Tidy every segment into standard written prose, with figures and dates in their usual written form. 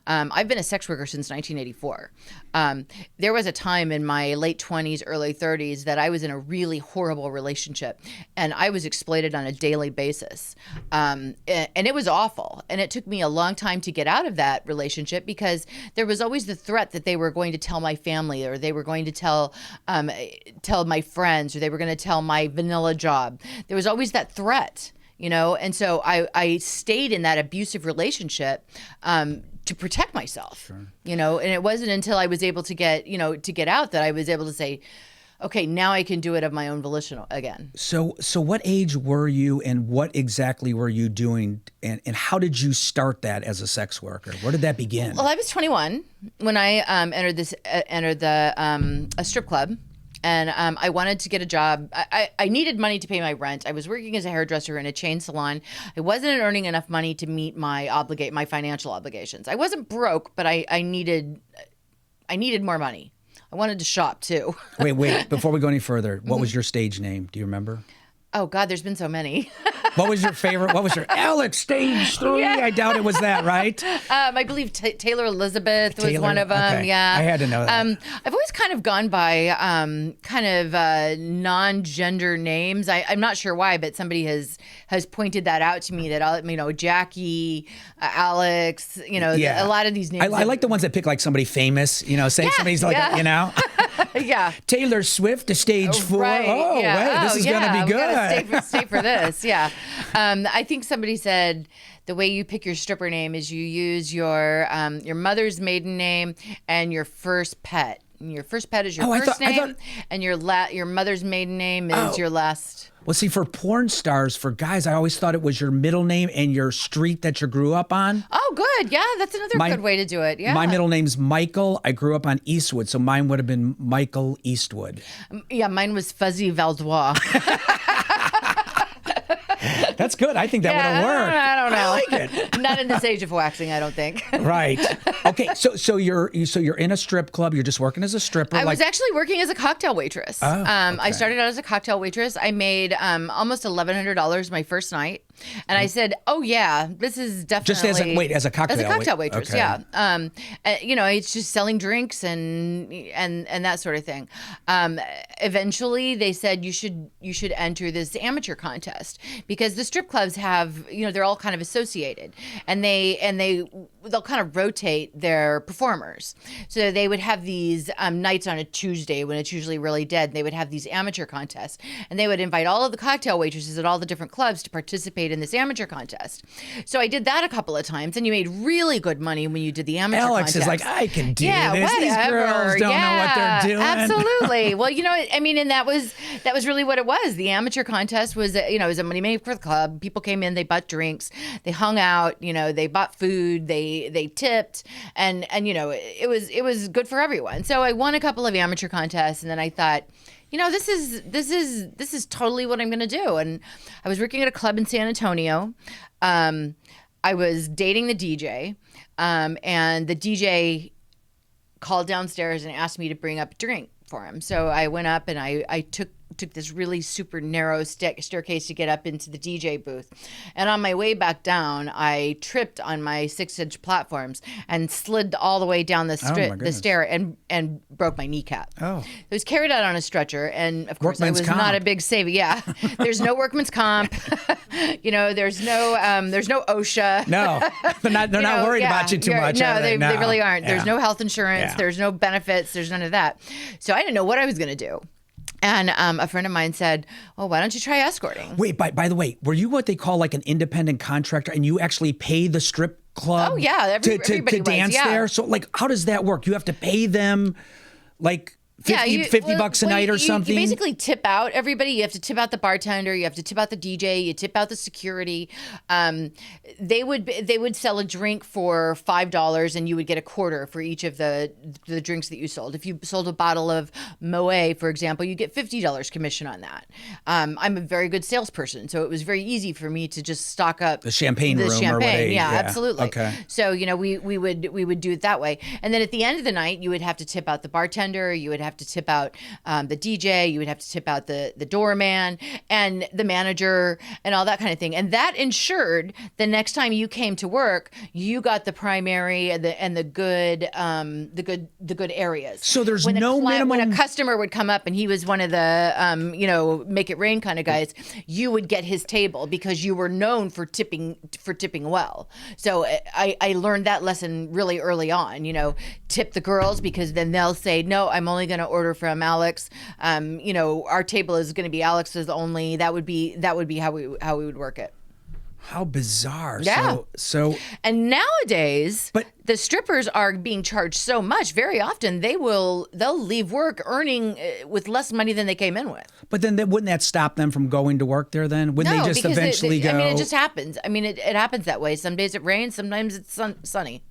I've been a sex worker since 1984. There was a time in my late 20s, early 30s that I was in a really horrible relationship, and I was exploited on a daily basis. And it was awful. And it took me a long time to get out of that relationship because there was always the threat that they were going to tell my family, or they were going to tell my friends, or they were going to tell my vanilla job. There was always that threat, and so I stayed in that abusive relationship to protect myself, sure. And it wasn't until I was able to get out that I was able to say, okay, now I can do it of my own volition again. So what age were you, and what exactly were you doing, and how did you start that as a sex worker? Where did that begin? Well, I was 21 when I entered a strip club. And I wanted to get a job. I needed money to pay my rent. I was working as a hairdresser in a chain salon. I wasn't earning enough money to meet my financial obligations. I wasn't broke, but I needed more money. I wanted to shop too. Wait. Before we go any further, what was your stage name? Do you remember? Oh, God, there's been so many. What was your favorite? What was your Alex Stage 3? Yeah. I doubt it was that, right? I believe Taylor Elizabeth was one of them. Okay. Yeah, I had to know that. I've always kind of gone by non-gender names. I'm not sure why, but somebody has pointed that out to me that Jackie, Alex, yeah. a lot of these names. I like the ones that pick like somebody famous. Say somebody's like yeah. Taylor Swift to Stage 4. Right. Oh, yeah. wait, this is going to be good. Stay for this. Yeah. I think somebody said the way you pick your stripper name is you use your mother's maiden name and your first pet. And your first pet is your first name, and your mother's maiden name is your last. Well, see, for porn stars, for guys, I always thought it was your middle name and your street that you grew up on. Oh, good. Yeah, that's another good way to do it. Yeah. My middle name's Michael. I grew up on Eastwood, so mine would have been Michael Eastwood. Yeah, mine was Fuzzy Valdois. That's good. I think that would have worked. I don't know. I like it. Not in this age of waxing, I don't think. Right. Okay. So you're in a strip club. You're just working as a stripper. I was actually working as a cocktail waitress. Oh, okay. I started out as a cocktail waitress. I made almost $1,100 my first night, and I said, "Oh yeah, this is definitely just as a cocktail waitress." Okay. Yeah. It's just selling drinks and that sort of thing. Eventually, they said you should enter this amateur contest because the strip clubs have, they're all kind of associated, and they'll kind of rotate their performers. So they would have these nights on a Tuesday when it's usually really dead. They would have these amateur contests, and they would invite all of the cocktail waitresses at all the different clubs to participate in this amateur contest. So I did that a couple of times, and you made really good money when you did the amateur Alex contest. is like, I can do this. Whatever. These girls don't know what they're doing. Absolutely. Well, and that was really what it was. The amateur contest was, it was a money maker for the club. People came in, they bought drinks, they hung out, they bought food, they tipped, and it was good for everyone. So I won a couple of amateur contests, and then I thought, this is totally what I'm going to do. And I was working at a club in San Antonio. I was dating the DJ, and the DJ called downstairs and asked me to bring up a drink for him. So I went up and I took this really super narrow staircase to get up into the DJ booth. And on my way back down, I tripped on my 6-inch platforms and slid all the way down the stair and broke my kneecap. Oh. It was carried out on a stretcher, and of course Workman's I was comp. not a big saver. Yeah. There's no workman's comp. There's no OSHA. No. They're not worried about you too much. No, they really aren't. Yeah. There's no health insurance. Yeah. There's no benefits. There's none of that. So I didn't know what I was going to do. And a friend of mine said, well, why don't you try escorting? Wait, by the way, were you what they call like an independent contractor, and you actually pay the strip club to dance there? So like, how does that work? You have to pay them like $50 a night or something? You basically tip out everybody. You have to tip out the bartender. You have to tip out the DJ. You tip out the security. They would sell a drink for $5, and you would get a quarter for each of the drinks that you sold. If you sold a bottle of Moet, for example, you get $50 commission on that. I'm a very good salesperson, so it was very easy for me to just stock up the champagne room or whatever. Yeah, absolutely. Okay. So we would do it that way, and then at the end of the night, you would have to tip out the bartender. You would have to tip out the DJ, you would have to tip out the doorman and the manager and all that kind of thing. And that ensured the next time you came to work, you got the primary and the good areas. So there's no minimum. When a customer would come up and he was one of the make it rain kind of guys, you would get his table because you were known for tipping well. So I learned that lesson really early on. Tip the girls because then they'll say, no, I'm only going to order from Alex. Our table is going to be Alex's only. That would be how we would work it. How bizarre. Yeah. So and nowadays, the strippers are being charged so much. Very often, they'll leave work earning with less money than they came in with. But then wouldn't that stop them from going to work there then? Wouldn't they just eventually go? It just happens. It happens that way. Some days it rains, sometimes it's sunny.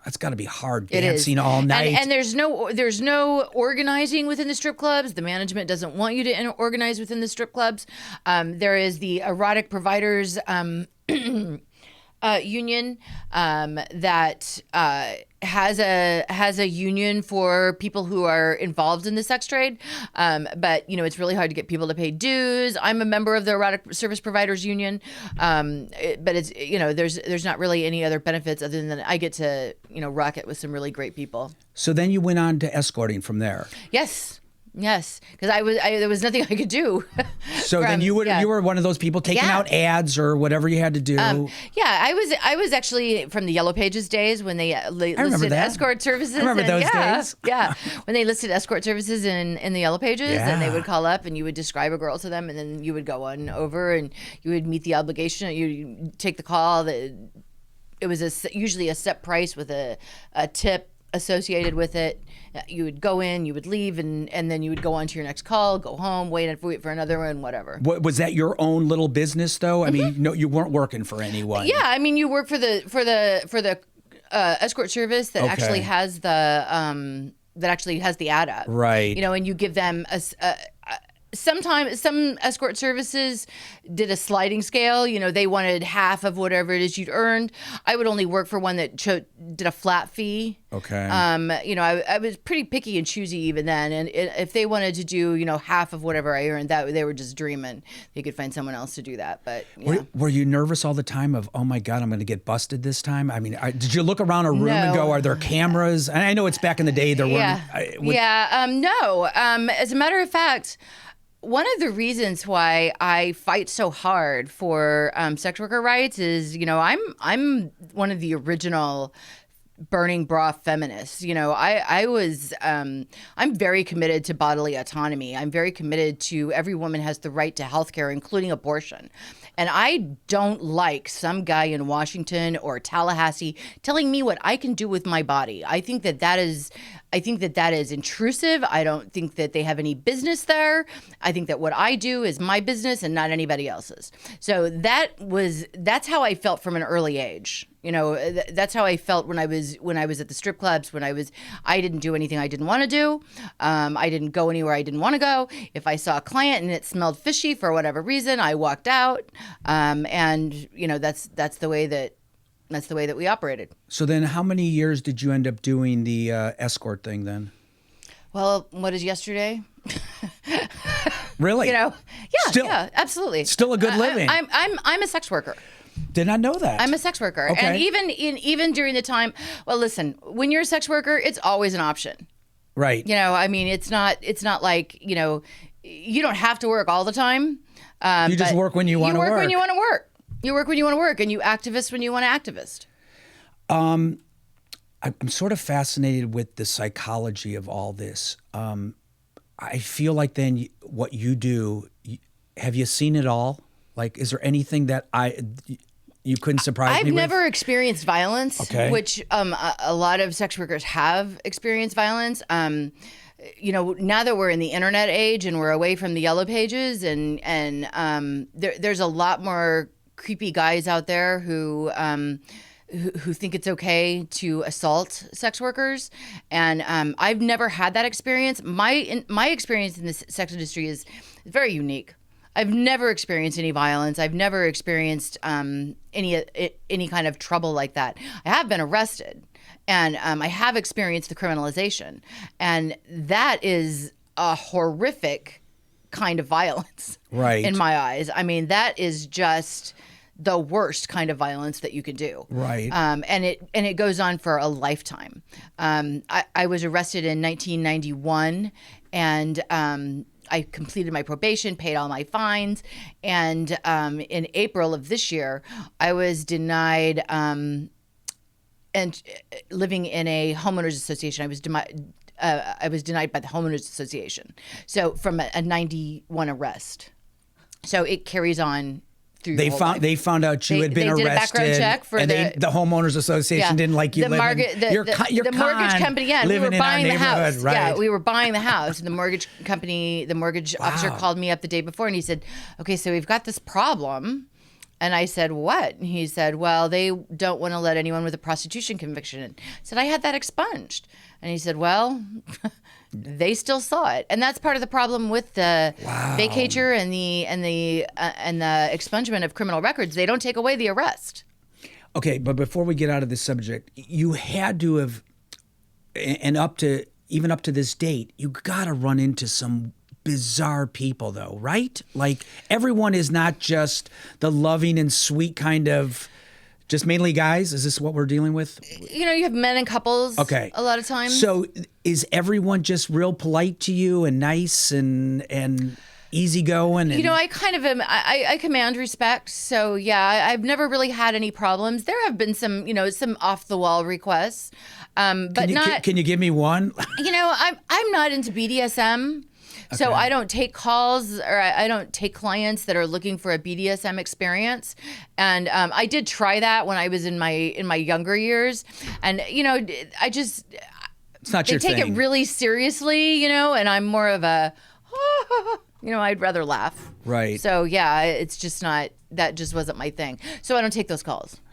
That's got to be hard dancing all night. And there's no organizing within the strip clubs. The management doesn't want you to organize within the strip clubs. There is the erotic providers union that has a union for people who are involved in the sex trade. But it's really hard to get people to pay dues. I'm a member of the erotic service providers union. But it's there's not really any other benefits other than I get to rock it with some really great people. So then you went on to escorting from there. Yes, because there was nothing I could do. So then you were one of those people taking out ads or whatever you had to do. I was actually from the Yellow Pages days when they listed escort services. I remember those days. Yeah, when they listed escort services in the Yellow Pages, and they would call up and you would describe a girl to them, and then you would go on over and you would meet the obligation. You take the call. It was usually a set price with a tip associated with it. You would go in, you would leave, and then you would go on to your next call, go home, wait for another one, whatever. Was that your own little business though? I mean, no, you weren't working for anyone. Yeah, you work for the escort service that actually has the ad up, right? And you give them Sometimes some escort services did a sliding scale. They wanted half of whatever it is you'd earned. I would only work for one that did a flat fee. Okay. I was pretty picky and choosy even then. And if they wanted to do, half of whatever I earned, that they were just dreaming. They could find someone else to do that. But were you nervous all the time of, oh my God, I'm going to get busted this time? I mean, did you look around a room and go, are there cameras? And I know it's back in the day there weren't. No. As a matter of fact, one of the reasons why I fight so hard for sex worker rights is, I'm one of the original burning bra feminists. I'm very committed to bodily autonomy. I'm very committed to every woman has the right to health care, including abortion. And I don't like some guy in Washington or Tallahassee telling me what I can do with my body. I think that is intrusive. I don't think that they have any business there. I think that what I do is my business and not anybody else's. So that's how I felt from an early age. That's how I felt when I was at the strip clubs, I didn't do anything I didn't want to do. I didn't go anywhere I didn't want to go. If I saw a client and it smelled fishy for whatever reason, I walked out. That's the way that we operated. So then how many years did you end up doing the escort thing then? Well, what is yesterday? Really? Yeah, absolutely. Still a good living. I'm a sex worker. Did not know that. I'm a sex worker. Okay. And even during the time, well, listen, when you're a sex worker, it's always an option. Right. It's not like, you don't have to work all the time. You just work when you want to work. You work when you want to work. You work when you want to work, and you activist when you want to activist. I'm sort of fascinated with the psychology of all this. I feel like then what you do, have you seen it all? Like, is there anything that you couldn't surprise me with? I've never experienced violence, which a lot of sex workers have experienced violence. Now that we're in the internet age and we're away from the Yellow Pages, and there's a lot more creepy guys out there who think it's okay to assault sex workers, and I've never had that experience. My experience in the sex industry is very unique. I've never experienced any violence. I've never experienced any kind of trouble like that. I have been arrested, And I have experienced the criminalization. And that is a horrific kind of violence, right, in my eyes. I mean, that is just the worst kind of violence that you can do. Right. And it goes on for a lifetime. I was arrested in 1991, and I completed my probation, paid all my fines, and in April of this year, I was denied and living in a homeowners association. I was denied by the homeowners association. So from a 91 arrest. So it carries on. They found out you had been arrested. They did a background check for the homeowners association didn't like you. The mortgage company. Yeah, we were buying the house. Right? Yeah, we were buying the house, and the mortgage officer called me up the day before, and he said, "Okay, so we've got this problem." And I said, "What?" And he said, "Well, they don't want to let anyone with a prostitution conviction in." I said, "I had that expunged." And he said, "Well." They still saw it, and that's part of the problem with the vacatur and the expungement of criminal records. They don't take away the arrest. Okay, but before we get out of this subject, you had to have, and even up to this date, you got to run into some bizarre people, though, right? Like everyone is not just the loving and sweet kind of. Just mainly guys? Is this what we're dealing with? You know, you have men and couples. Okay. A lot of times. So is everyone just real polite to you and nice and easygoing? You know, I kind of am. I command respect. So yeah, I've never really had any problems. There have been some off the wall requests, but not. Can you give me one? You know, I'm not into BDSM. Okay. So I don't take calls, or I don't take clients that are looking for a BDSM experience. And I did try that when I was in my younger years, and I just it's not your thing. They take it really seriously, and I'm more of a I'd rather laugh. Right. So yeah, it's just not, that just wasn't my thing. So I don't take those calls.